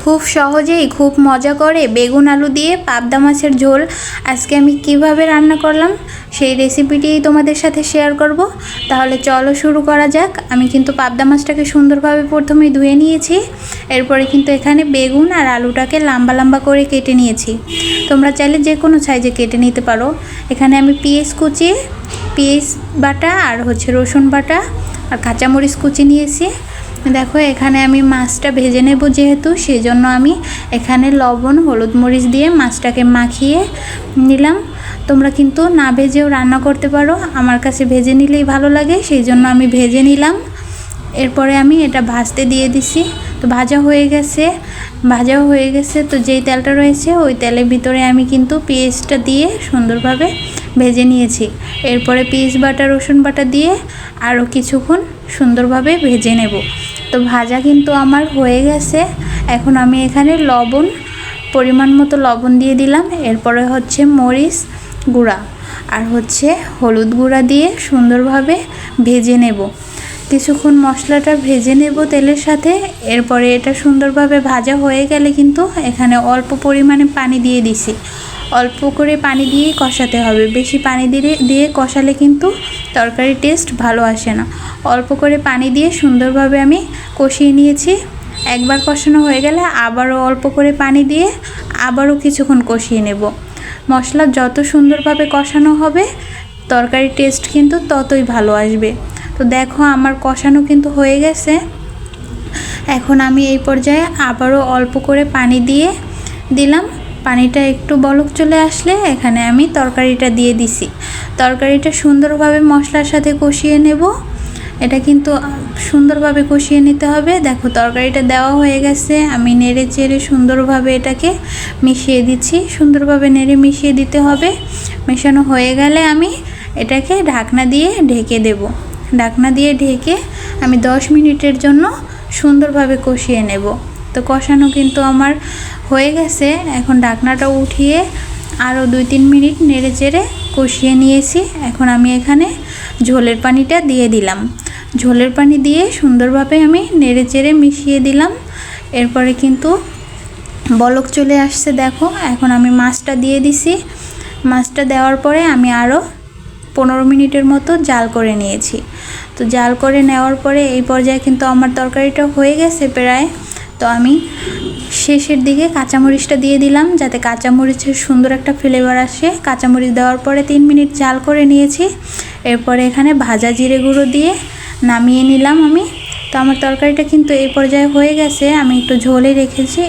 খুব সহজেই খুব মজা করে বেগুন আলু দিয়ে পাবদা মাছের ঝোল আজকে আমি কিভাবে রান্না করলাম সেই রেসিপিটি তোমাদের সাথে শেয়ার করব। তাহলে চলো শুরু করা যাক। আমি কিন্তু পাবদা মাছটাকে সুন্দরভাবে প্রথমেই ধুয়ে নিয়েছি। এরপরে কিন্তু এখানে বেগুন আর আলুটাকে লম্বা লম্বা করে কেটে নিয়েছি। তোমরা চাইলে যে কোনো সাইজে কেটে নিতে পারো। এখানে আমি পেঁয়াজ কুচি, পেঁয়াজ বাটা আর রসুন বাটা আর কাঁচামরিচ কুচি নিয়েছি। দেখো এখানে আমি মাছটা ভেজে নেব, যেহেতু সেজন্য আমি এখানে লবণ হলুদ মরিচ দিয়ে মাছটাকে মাখিয়ে নিলাম। তোমরা কিন্তু না ভেজেও রান্না করতে পারো, আমার কাছে ভেজে নিলেই ভালো লাগে, সেই জন্য আমি ভেজে নিলাম। এরপরে আমি এটা ভাজতে দিয়ে দিছি। তো ভাজাও হয়ে গেছে। তো যেই তেলটা রয়েছে ওই তেলের ভিতরে আমি কিন্তু পেঁয়াজটা দিয়ে সুন্দরভাবে ভেজে নিয়েছি। এরপরে পেঁয়াজ বাটা রসুন বাটা দিয়ে আরও কিছুক্ষণ সুন্দরভাবে ভেজে নেব। তো ভাজা কিন্তু আমার হয়ে গেছে। এখন আমি এখানে পরিমাণ মতো লবণ দিয়ে দিলাম। এরপরে মরিচ গুঁড়া আর হলুদ গুঁড়া দিয়ে সুন্দরভাবে ভেজে নেব। কিছুক্ষণ মশলাটা ভেজে নেব তেলের সাথে। এরপরে এটা সুন্দরভাবে ভাজা হয়ে গেলে কিন্তু এখানে অল্প পরিমাণে পানি দিয়ে দিছি। অল্প করে পানি দিয়েই কষাতে হবে, বেশি পানি দিয়ে কষালে কিন্তু তরকারির টেস্ট ভালো আসে না। অল্প করে পানি দিয়ে সুন্দরভাবে আমি কষিয়ে নিয়েছি। একবার কষানো হয়ে গেলে আবারও অল্প করে পানি দিয়ে আবারও কিছুক্ষণ কষিয়ে নেব। মশলা যত সুন্দরভাবে কষানো হবে তরকারির টেস্ট কিন্তু ততই ভালো আসবে। তো দেখো আমার কষানো কিন্তু হয়ে গেছে। এখন আমি এই পর্যায়ে আবারও অল্প করে পানি দিয়ে দিলাম। পানিটা একটু বলক চলে আসলে এখানে আমি তরকারিটা দিয়ে দিছি। তরকারিটা সুন্দরভাবে মশলার সাথে কষিয়ে নেব। এটা কিন্তু সুন্দরভাবে কষিয়ে নিতে হবে। দেখো তরকারিটা দেওয়া হয়ে গেছে, আমি নেড়ে চেড়ে সুন্দরভাবে এটাকে মিশিয়ে দিচ্ছি। সুন্দরভাবে নেড়ে মিশিয়ে দিতে হবে। মেশানো হয়ে গেলে আমি এটাকে ঢাকনা দিয়ে ঢেকে দেব। ঢাকনা দিয়ে ঢেকে আমি 10 মিনিটের জন্য সুন্দরভাবে কষিয়ে নেব। তো কষানো কিন্তু আমার হয়ে গেছে। এখন ঢাকনাটা উঠিয়ে আরও 2-3 মিনিট নেড়ে চেড়ে কষিয়ে নিয়েছি। এখন আমি এখানে ঝোলের পানিটা দিয়ে দিলাম। ঝোলের পানি দিয়ে সুন্দরভাবে আমি নেড়ে চেড়ে মিশিয়ে দিলাম। এরপরে কিন্তু বলক চলে আসছে। দেখো এখন আমি মাছটা দিয়ে দিছি। মাছটা দেওয়ার পরে আমি আরও 15 মিনিটের মতো জাল করে নিয়েছি। তো জাল করে নেওয়ার পরে এই পর্যায়ে কিন্তু আমার তরকারিটা হয়ে গেছে প্রায়। তো আমি শেষের দিকে কাঁচামরিচটা দিয়ে দিলাম, যাতে কাঁচামরিচের সুন্দর একটা ফ্লেভার আসে। কাঁচামরিচ দেওয়ার পরে 3 মিনিট জাল করে নিয়েছি। এরপরে এখানে ভাজা জিরে গুঁড়ো দিয়ে নামিয়ে নিলাম আমি। তো আমার তরকারিটা কিন্তু এই পর্যায়ে হয়ে গেছে। আমি একটু ঝোলে রেখেছি।